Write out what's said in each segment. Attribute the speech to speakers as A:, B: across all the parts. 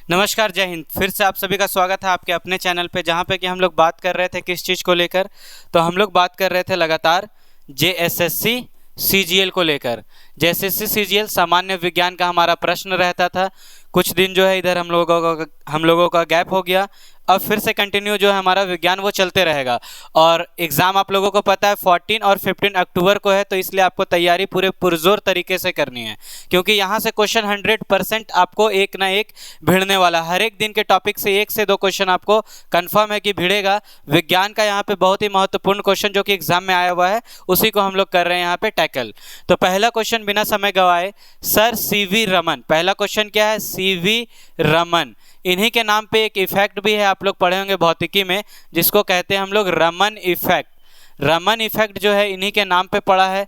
A: नमस्कार, जय हिंद। फिर से आप सभी का स्वागत है आपके अपने चैनल पे, जहाँ पे कि हम लोग बात कर रहे थे किस चीज़ को लेकर। तो हम लोग बात कर रहे थे लगातार JSSC CGL को लेकर। JSSC CGL सामान्य विज्ञान का हमारा प्रश्न रहता था। कुछ दिन जो है इधर हम लोगों का गैप हो गया। अब फिर से कंटिन्यू जो है हमारा विज्ञान वो चलते रहेगा। और एग्ज़ाम आप लोगों को पता है 14 और 15 अक्टूबर को है, तो इसलिए आपको तैयारी पूरे पुरजोर तरीके से करनी है, क्योंकि यहाँ से क्वेश्चन 100% आपको एक ना एक भिड़ने वाला। हर एक दिन के टॉपिक से 1 से 2 क्वेश्चन आपको कंफर्म है कि भिड़ेगा। विज्ञान का यहाँ पे बहुत ही महत्वपूर्ण क्वेश्चन जो कि एग्जाम में आया हुआ है, उसी को हम लोग कर रहे हैं यहाँ पे टैकल। तो पहला क्वेश्चन बिना समय गवाए, सर CV रमन। पहला क्वेश्चन क्या है? CV रमन। इन्हीं के नाम पे एक इफेक्ट भी है, आप लोग पढ़े होंगे भौतिकी में, जिसको कहते हैं हम लोग रमन इफेक्ट। रमन इफेक्ट जो है इन्हीं के नाम पे पड़ा है।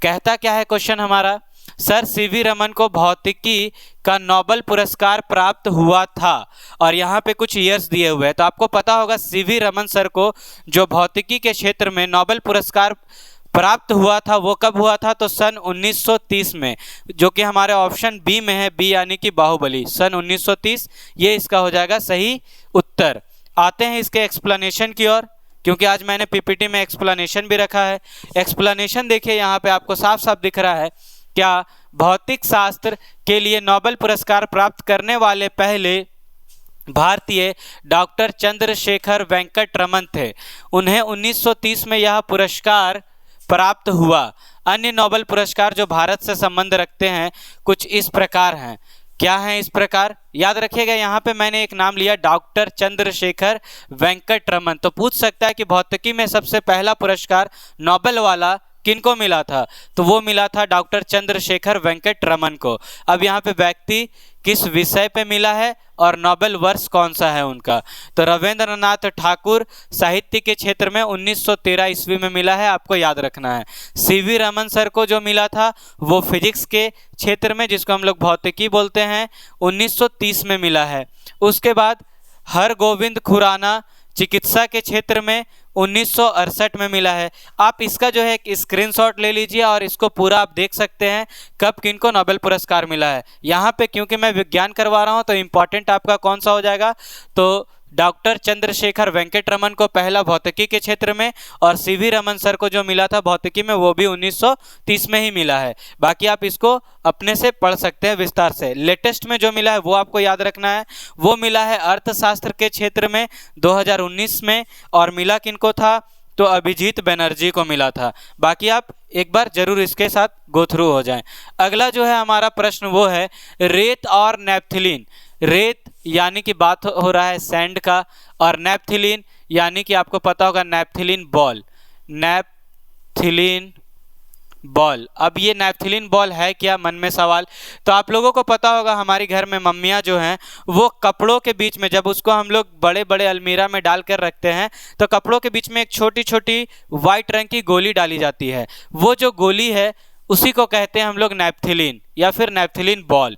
A: कहता क्या है क्वेश्चन हमारा? सर CV रमन को भौतिकी का नोबेल पुरस्कार प्राप्त हुआ था, और यहाँ पे कुछ ईयर्स दिए हुए हैं। तो आपको पता होगा CV रमन सर को जो भौतिकी के क्षेत्र में नोबेल पुरस्कार प्राप्त हुआ था वो कब हुआ था? तो सन 1930 में, जो कि हमारे ऑप्शन बी में है, बी यानी कि बाहुबली। सन 1930 ये इसका हो जाएगा सही उत्तर। आते हैं इसके एक्सप्लेनेशन की ओर, क्योंकि आज मैंने PPT में एक्सप्लेनेशन भी रखा है। एक्सप्लेनेशन देखिए, यहाँ पे आपको साफ साफ दिख रहा है। क्या भौतिक शास्त्र के लिए नोबेल पुरस्कार प्राप्त करने वाले पहले भारतीय डॉक्टर चंद्रशेखर वेंकट रमन थे। उन्हें 1930 में यह पुरस्कार प्राप्त हुआ। अन्य नोबेल पुरस्कार जो भारत से संबंध रखते हैं कुछ इस प्रकार हैं। क्या है इस प्रकार? याद रखिएगा, यहाँ पे मैंने एक नाम लिया, डॉक्टर चंद्रशेखर वेंकट रमन। तो पूछ सकता है कि भौतिकी में सबसे पहला पुरस्कार नोबेल वाला किनको मिला था? तो वो मिला था डॉक्टर चंद्रशेखर वेंकट रमन को। अब यहाँ पे व्यक्ति किस विषय पे मिला है और नोबेल वर्ष कौन सा है उनका? तो रविंद्रनाथ ठाकुर साहित्य के क्षेत्र में 1913 ईस्वी में मिला है, आपको याद रखना है। CV रमन सर को जो मिला था वो फिजिक्स के क्षेत्र में, जिसको हम लोग भौतिकी बोलते हैं, 1930 में मिला है। उसके बाद हरगोविंद खुराना चिकित्सा के क्षेत्र में 1968 में मिला है। आप इसका जो है एक स्क्रीनशॉट ले लीजिए और इसको पूरा आप देख सकते हैं कब किनको नोबेल पुरस्कार मिला है। यहाँ पे क्योंकि मैं विज्ञान करवा रहा हूँ तो इम्पॉर्टेंट आपका कौन सा हो जाएगा? तो डॉक्टर चंद्रशेखर वेंकट रमन को पहला भौतिकी के क्षेत्र में, और CV रमन सर को जो मिला था भौतिकी में वो भी 1930 में ही मिला है। बाकी आप इसको अपने से पढ़ सकते हैं विस्तार से। लेटेस्ट में जो मिला है वो आपको याद रखना है। वो मिला है अर्थशास्त्र के क्षेत्र में 2019 में, और मिला किनको था? तो अभिजीत बनर्जी को मिला था। बाकी आप एक बार जरूर इसके साथ गो थ्रू हो जाएं। अगला जो है हमारा प्रश्न वो है रेत और नेपथलीन। रेत यानी कि बात हो रहा है सैंड का, और नेपथलीन यानी कि आपको पता होगा नेपथलीन बॉल। नेपथलीन बॉल, अब ये नेपथलीन बॉल है क्या? मन में सवाल। तो आप लोगों को पता होगा हमारी घर में मम्मियाँ जो हैं वो कपड़ों के बीच में, जब उसको हम लोग बड़े बड़े अलमीरा में डाल कर रखते हैं, तो कपड़ों के बीच में एक छोटी छोटी वाइट रंग की गोली डाली जाती है। वो जो गोली है उसी को कहते हैं हम लोग नेपथलीन या फिर नेपथलीन बॉल।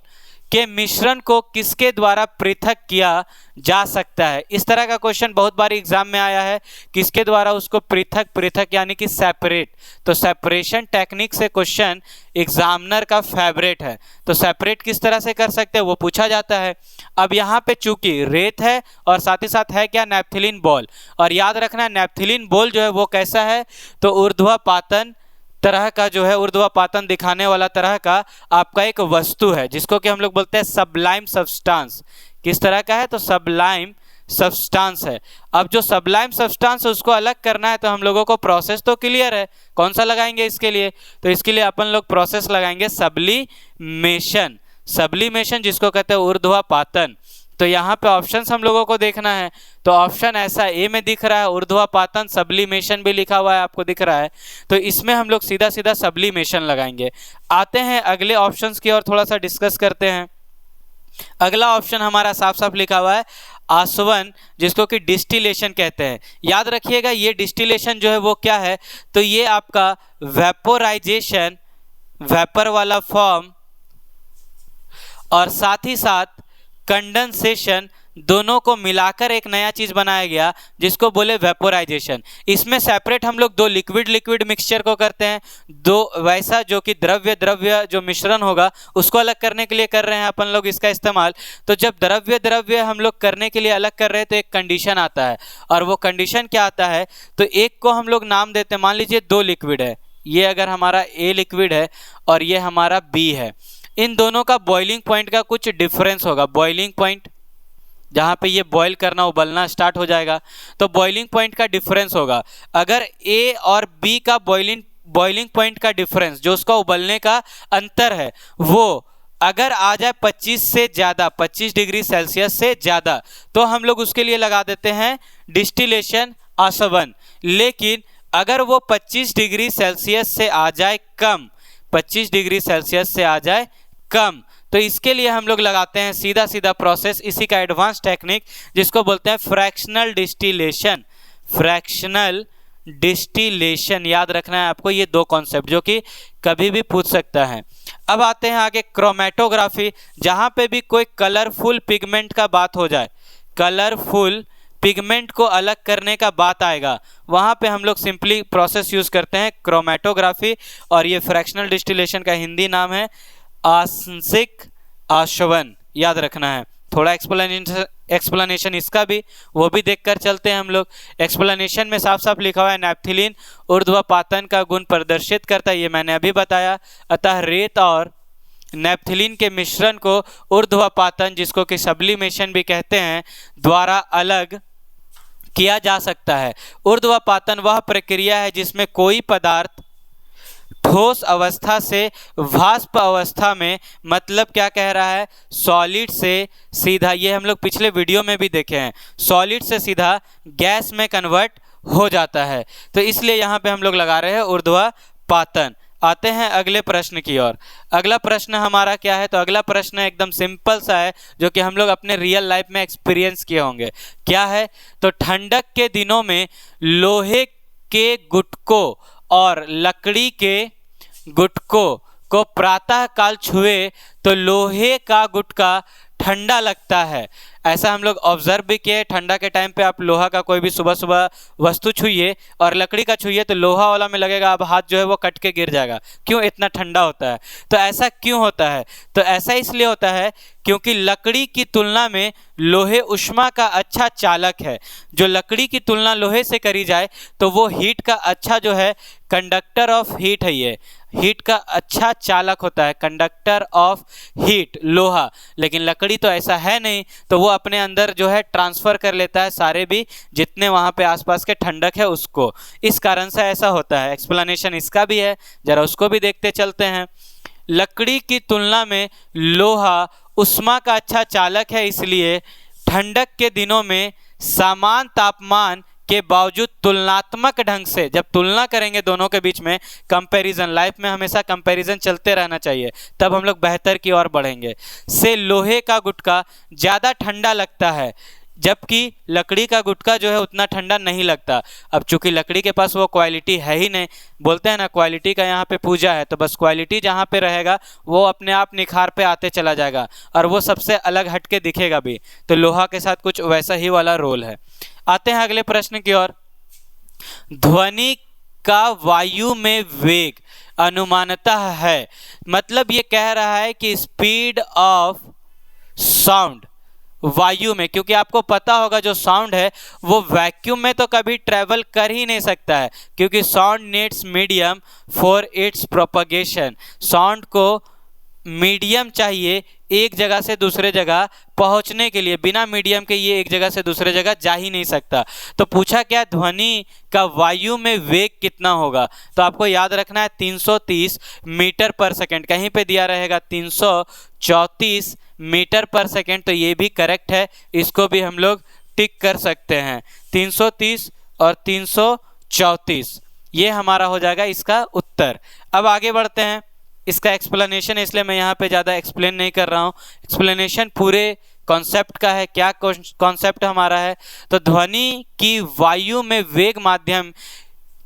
A: के मिश्रण को किसके द्वारा पृथक किया जा सकता है? इस तरह का क्वेश्चन बहुत बार एग्जाम में आया है। किसके द्वारा उसको पृथक यानी कि सेपरेट। तो सेपरेशन टेक्निक से क्वेश्चन एग्जामिनर का फेवरेट है। तो सेपरेट किस तरह से कर सकते हैं वो पूछा जाता है। अब यहाँ पे चूंकि रेत है और साथ ही साथ है क्या? नेपथलीन बॉल। और याद रखना नेपथलीन बॉल जो है वो कैसा है? तो ऊर्ध्वापातन तरह का जो है, ऊर्ध्वापातन दिखाने वाला तरह का आपका एक वस्तु है, जिसको कि हम लोग बोलते हैं सबलाइम सब्सटेंस। किस तरह का है? तो सबलाइम सब्सटेंस है। अब जो सबलाइम सब्सटेंस है उसको अलग करना है, तो हम लोगों को प्रोसेस तो क्लियर है। कौन सा लगाएंगे इसके लिए? तो इसके लिए अपन लोग प्रोसेस लगाएंगे सब्लिमेशन। सब्लिमेशन जिसको कहते हैं ऊर्ध्वापातन। तो यहाँ पे ऑप्शंस हम लोगों को देखना है। तो ऑप्शन ऐसा ए में दिख रहा है, ऊर्ध्वापातन, सब्लिमेशन भी लिखा हुआ है, आपको दिख रहा है। तो इसमें हम लोग सीधा सीधा सब्लिमेशन लगाएंगे। आते हैं अगले ऑप्शंस की और थोड़ा सा डिस्कस करते हैं। अगला ऑप्शन हमारा साफ साफ लिखा हुआ है आसवन, जिसको कि डिस्टिलेशन कहते हैं। याद रखिएगा ये डिस्टिलेशन जो है वो क्या है? तो ये आपका वेपोराइजेशन, वेपर वाला फॉर्म, और साथ ही साथ कंडेंसेशन दोनों को मिलाकर एक नया चीज बनाया गया जिसको बोले वेपोराइजेशन। इसमें सेपरेट हम लोग दो लिक्विड लिक्विड मिक्सचर को करते हैं, दो वैसा जो कि द्रव्य द्रव्य जो मिश्रण होगा उसको अलग करने के लिए कर रहे हैं अपन लोग इसका इस्तेमाल। तो जब द्रव्य द्रव्य हम लोग करने के लिए अलग कर रहे हैं तो एक कंडीशन आता है, और वो कंडीशन क्या आता है, तो एक को हम लोग नाम देते हैं, मान लीजिए दो लिक्विड है, ये अगर हमारा ए लिक्विड है और ये हमारा बी है, इन दोनों का बॉइलिंग पॉइंट का कुछ डिफरेंस होगा। बॉइलिंग पॉइंट जहाँ पे ये बॉईल करना उबलना स्टार्ट हो जाएगा तो बॉइलिंग पॉइंट का डिफरेंस होगा। अगर ए और बी का बॉइलिंग पॉइंट का डिफरेंस जो उसका उबलने का अंतर है वो अगर आ जाए 25 से ज़्यादा, 25 डिग्री सेल्सियस से ज़्यादा, तो हम लोग उसके लिए लगा देते हैं डिस्टिलेशन आसवन। लेकिन अगर वो 25 डिग्री सेल्सियस से आ जाए कम, 25 डिग्री सेल्सियस से आ जाए कम, तो इसके लिए हम लोग लगाते हैं सीधा सीधा प्रोसेस, इसी का एडवांस टेक्निक जिसको बोलते हैं फ्रैक्शनल डिस्टिलेशन। फ्रैक्शनल डिस्टिलेशन याद रखना है आपको, ये दो कॉन्सेप्ट जो कि कभी भी पूछ सकता है। अब आते हैं आगे क्रोमेटोग्राफी, जहां पे भी कोई कलरफुल पिगमेंट का बात हो जाए, कलरफुल पिगमेंट को अलग करने का बात आएगा, वहां पे हम लोग सिंपली प्रोसेस यूज करते हैं क्रोमेटोग्राफी। और ये फ्रैक्शनल डिस्टिलेशन का हिंदी नाम है आंशिक आशवन, याद रखना है। थोड़ा एक्सप्लेनेशन इसका भी वो भी देखकर चलते हैं हम लोग। एक्सप्लेनेशन में साफ साफ लिखा हुआ है नैप्थलीन ऊर्ध्वपातन का गुण प्रदर्शित करता है, ये मैंने अभी बताया। अतः रेत और नैप्थलीन के मिश्रण को ऊर्ध्वपातन, जिसको कि सब्लिमेशन भी कहते हैं, द्वारा अलग किया जा सकता है। ऊर्ध्वपातन वह प्रक्रिया है जिसमें कोई पदार्थ ठोस अवस्था से वाष्प अवस्था में, मतलब क्या कह रहा है, सॉलिड से सीधा, ये हम लोग पिछले वीडियो में भी देखे हैं, सॉलिड से सीधा गैस में कन्वर्ट हो जाता है। तो इसलिए यहाँ पे हम लोग लगा रहे हैं ऊर्ध्वपातन। आते हैं अगले प्रश्न की ओर। अगला प्रश्न हमारा क्या है, तो अगला प्रश्न एकदम सिंपल सा है जो कि हम लोग अपने रियल लाइफ में एक्सपीरियंस किए होंगे। क्या है, तो ठंडक के दिनों में लोहे के गुटकों और लकड़ी के गुटकों को प्रातः काल छुए तो लोहे का गुटका ठंडा लगता है। ऐसा हम लोग ऑब्जर्व भी किए, ठंडा के टाइम पे आप लोहा का कोई भी सुबह सुबह वस्तु छुइए और लकड़ी का छुइए तो लोहा वाला में लगेगा अब हाथ जो है वो कट के गिर जाएगा, क्यों, इतना ठंडा होता है। तो ऐसा क्यों होता है, तो ऐसा इसलिए होता है क्योंकि लकड़ी की तुलना में लोहे ऊष्मा का अच्छा चालक है। जो लकड़ी की तुलना लोहे से करी जाए तो वो हीट का अच्छा जो है कंडक्टर ऑफ हीट है, ये हीट का अच्छा चालक होता है, कंडक्टर ऑफ हीट लोहा। लेकिन लकड़ी तो ऐसा है नहीं, तो वो अपने अंदर जो है ट्रांसफर कर लेता है सारे भी जितने वहाँ पे आसपास के ठंडक है उसको, इस कारण से ऐसा होता है। एक्सप्लेनेशन इसका भी है, जरा उसको भी देखते चलते हैं। लकड़ी की तुलना में लोहा ऊष्मा का अच्छा चालक है, इसलिए ठंडक के दिनों में समान तापमान के बावजूद तुलनात्मक ढंग से, जब तुलना करेंगे दोनों के बीच में, कंपैरिजन, लाइफ में हमेशा कंपैरिजन चलते रहना चाहिए, तब हम लोग बेहतर की ओर बढ़ेंगे, से लोहे का गुटका ज़्यादा ठंडा लगता है, जबकि लकड़ी का गुटका जो है उतना ठंडा नहीं लगता। अब चूंकि लकड़ी के पास वो क्वालिटी है ही नहीं, बोलते हैं ना क्वालिटी का यहाँ पे पूजा है, तो बस क्वालिटी जहाँ पे रहेगा वो अपने आप निखार पे आते चला जाएगा और वो सबसे अलग हटके दिखेगा भी। तो लोहा के साथ कुछ वैसा ही वाला रोल है। आते हैं अगले प्रश्न की ओर। ध्वनि का वायु में वेग अनुमानतः है, मतलब ये कह रहा है कि स्पीड ऑफ साउंड वायु में, क्योंकि आपको पता होगा जो साउंड है वो वैक्यूम में तो कभी ट्रेवल कर ही नहीं सकता है, क्योंकि sound needs medium for its propagation. Sound को मीडियम चाहिए एक जगह से दूसरे जगह पहुंचने के लिए, बिना मीडियम के ये एक जगह से दूसरे जगह जा ही नहीं सकता। तो पूछा क्या, ध्वनि का वायु में वेग कितना होगा, तो आपको याद रखना है 330 मीटर पर सेकेंड, कहीं पे दिया रहेगा 334 मीटर पर सेकेंड, तो ये भी करेक्ट है, इसको भी हम लोग टिक कर सकते हैं। 330 और 334 ये हमारा हो जाएगा इसका उत्तर। अब आगे बढ़ते हैं, इसका एक्सप्लेनेशन, इसलिए मैं यहाँ पे ज़्यादा एक्सप्लेन नहीं कर रहा हूँ, एक्सप्लेनेशन पूरे कॉन्सेप्ट का है। क्या कॉन्सेप्ट हमारा है, तो ध्वनि की वायु में वेग माध्यम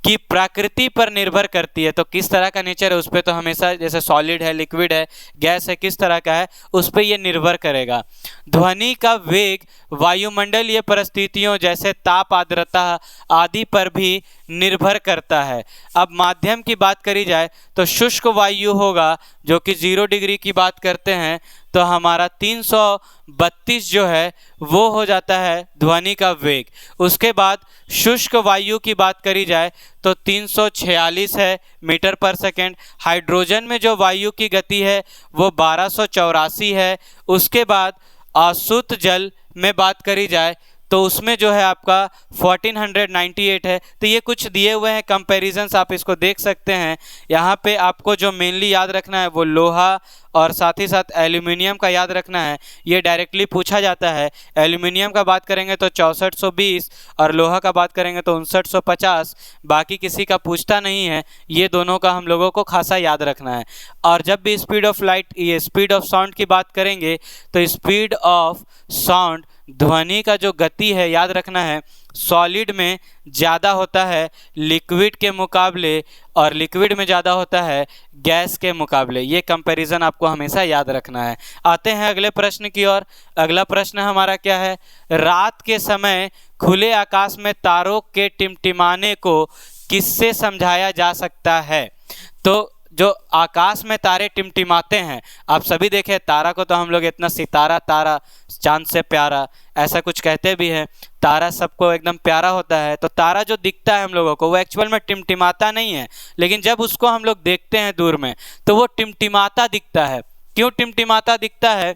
A: की प्रकृति पर निर्भर करती है। तो किस तरह का नेचर है उस पर तो हमेशा, जैसे सॉलिड है, लिक्विड है, गैस है, किस तरह का है उस पर यह निर्भर करेगा। ध्वनि का वेग वायुमंडलीय परिस्थितियों जैसे ताप, आर्द्रता आदि पर भी निर्भर करता है। अब माध्यम की बात करी जाए तो शुष्क वायु होगा, जो कि 0 डिग्री की बात करते हैं, तो हमारा 332 जो है वो हो जाता है ध्वनि का वेग। उसके बाद शुष्क वायु की बात करी जाए तो 346 है मीटर पर सेकेंड। हाइड्रोजन में जो वायु की गति है वो 1284 है। उसके बाद अशुद्ध जल में बात करी जाए तो उसमें जो है आपका 1498 है। तो ये कुछ दिए हुए हैं कंपैरिजंस, आप इसको देख सकते हैं। यहाँ पे आपको जो मेनली याद रखना है वो लोहा और साथ ही साथ एल्यूमिनियम का याद रखना है, ये डायरेक्टली पूछा जाता है। एल्यूमिनियम का बात करेंगे तो 6420 और लोहा का बात करेंगे तो 5950। बाकी किसी का पूछता नहीं है, ये दोनों का हम लोगों को खासा याद रखना है। और जब भी स्पीड ऑफ लाइट, ये स्पीड ऑफ साउंड की बात करेंगे तो स्पीड ऑफ साउंड, ध्वनि का जो गति है, याद रखना है सॉलिड में ज़्यादा होता है लिक्विड के मुकाबले, और लिक्विड में ज़्यादा होता है गैस के मुकाबले। ये कंपैरिजन आपको हमेशा याद रखना है। आते हैं अगले प्रश्न की ओर। अगला प्रश्न हमारा क्या है, रात के समय खुले आकाश में तारों के टिमटिमाने को किससे समझाया जा सकता है। तो जो आकाश में तारे टिमटिमाते हैं, आप सभी देखें, तारा को तो हम लोग इतना सितारा, तारा चांद से प्यारा, ऐसा कुछ कहते भी हैं। तारा सबको एकदम प्यारा होता है। तो तारा जो दिखता है हम लोगों को वो एक्चुअल में टिमटिमाता नहीं है, लेकिन जब उसको हम लोग देखते हैं दूर में तो वो टिमटिमाता दिखता है। क्यों टिमटिमाता दिखता है?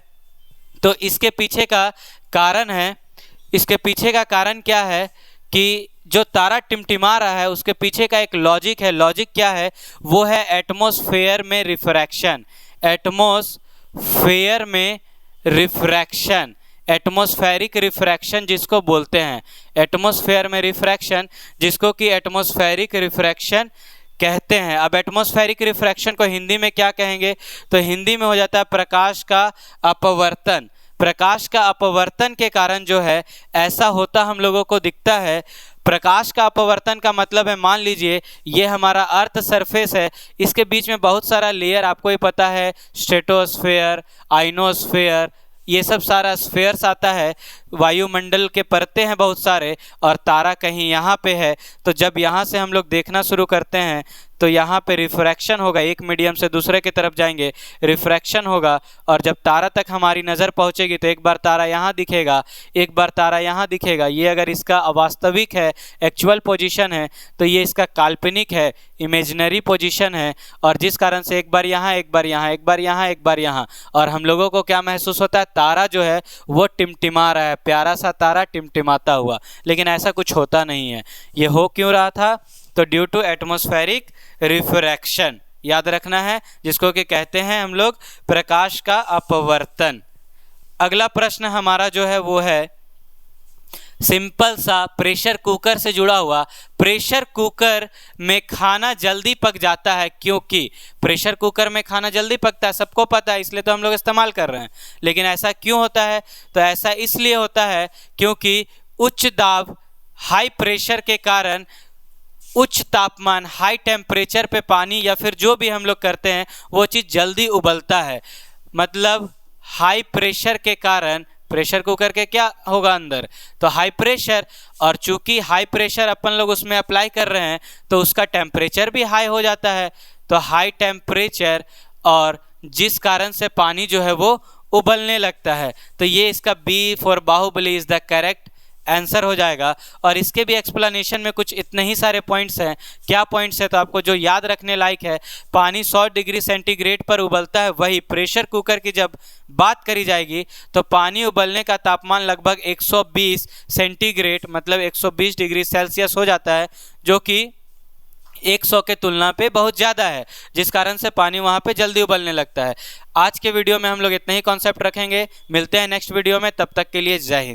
A: तो इसके पीछे का कारण है, इसके पीछे का कारण क्या है कि जो तारा टिमटिमा रहा है उसके पीछे का एक लॉजिक है। लॉजिक क्या है? वो है एटमॉस्फेयर में रिफ्रैक्शन। एटमॉस्फेयर में रिफ्रैक्शन, एटमॉस्फेरिक रिफ्रैक्शन जिसको बोलते हैं, एटमॉस्फेयर में रिफ्रैक्शन, जिसको कि एटमॉस्फेरिक रिफ्रैक्शन कहते हैं। अब एटमॉस्फेरिक रिफ्रैक्शन को हिंदी में क्या कहेंगे? तो हिंदी में हो जाता है प्रकाश का अपवर्तन। प्रकाश का अपवर्तन के कारण जो है ऐसा होता हम लोगों को दिखता है। प्रकाश का अपवर्तन का मतलब है, मान लीजिए ये हमारा अर्थ सरफेस है, इसके बीच में बहुत सारा लेयर, आपको ही पता है, स्ट्रेटोस्फेयर, आइनोस्फेयर, ये सब सारा स्फेयर्स आता है। वायुमंडल के परतें हैं बहुत सारे, और तारा कहीं यहाँ पे है। तो जब यहाँ से हम लोग देखना शुरू करते हैं तो यहाँ पे रिफ्रैक्शन होगा, एक मीडियम से दूसरे की तरफ जाएंगे, रिफ्रैक्शन होगा, और जब तारा तक हमारी नज़र पहुँचेगी तो एक बार तारा यहाँ दिखेगा, एक बार तारा यहाँ दिखेगा। ये अगर इसका अवास्तविक है, एक्चुअल पोजीशन है, तो ये इसका काल्पनिक है, इमेजिनरी पोजीशन है, और जिस कारण से एक बार यहाँ, एक बार यहाँ, एक बार यहाँ, एक बार यहाँ, और हम लोगों को क्या महसूस होता है? तारा जो है वो टिमटिमा रहा है, प्यारा सा तारा टिमटिमाता हुआ। लेकिन ऐसा कुछ होता नहीं है। ये हो क्यों रहा था? तो ड्यू टू एटमॉस्फेरिक रिफ्रैक्शन, याद रखना है, जिसको कि कहते हैं हम लोग प्रकाश का अपवर्तन। अगला प्रश्न हमारा जो है वो है सिंपल सा प्रेशर कुकर से जुड़ा हुआ। प्रेशर कुकर में खाना जल्दी पक जाता है क्योंकि प्रेशर कुकर में खाना जल्दी पकता है, सबको पता है, इसलिए तो हम लोग इस्तेमाल कर रहे हैं। लेकिन ऐसा क्यों होता है? तो ऐसा इसलिए होता है क्योंकि उच्च दाब, हाई प्रेशर के कारण उच्च तापमान, हाई टेम्परेचर पे पानी या फिर जो भी हम लोग करते हैं वो चीज़ जल्दी उबलता है। मतलब हाई प्रेशर के कारण प्रेशर कुकर के क्या होगा अंदर? तो हाई प्रेशर, और चूंकि हाई प्रेशर अपन लोग उसमें अप्लाई कर रहे हैं तो उसका टेम्परेचर भी हाई हो जाता है। तो हाई टेम्परेचर, और जिस कारण से पानी जो है वो उबलने लगता है। तो ये इसका B for Baahubali is the correct answer हो जाएगा। और इसके भी एक्सप्लेनेशन में कुछ इतने ही सारे पॉइंट्स हैं। क्या पॉइंट्स है? तो आपको जो याद रखने लायक है, पानी 100 डिग्री सेंटीग्रेड पर उबलता है। वही प्रेशर कुकर की जब बात करी जाएगी तो पानी उबलने का तापमान लगभग 120 सेंटीग्रेड, मतलब 120 डिग्री सेल्सियस हो जाता है, जो कि 100 के तुलना पे बहुत ज़्यादा है, जिस कारण से पानी वहाँ पे जल्दी उबलने लगता है। आज के वीडियो में हम लोग इतने ही कॉन्सेप्ट रखेंगे। मिलते हैं नेक्स्ट वीडियो में, तब तक के लिए जय हिंद।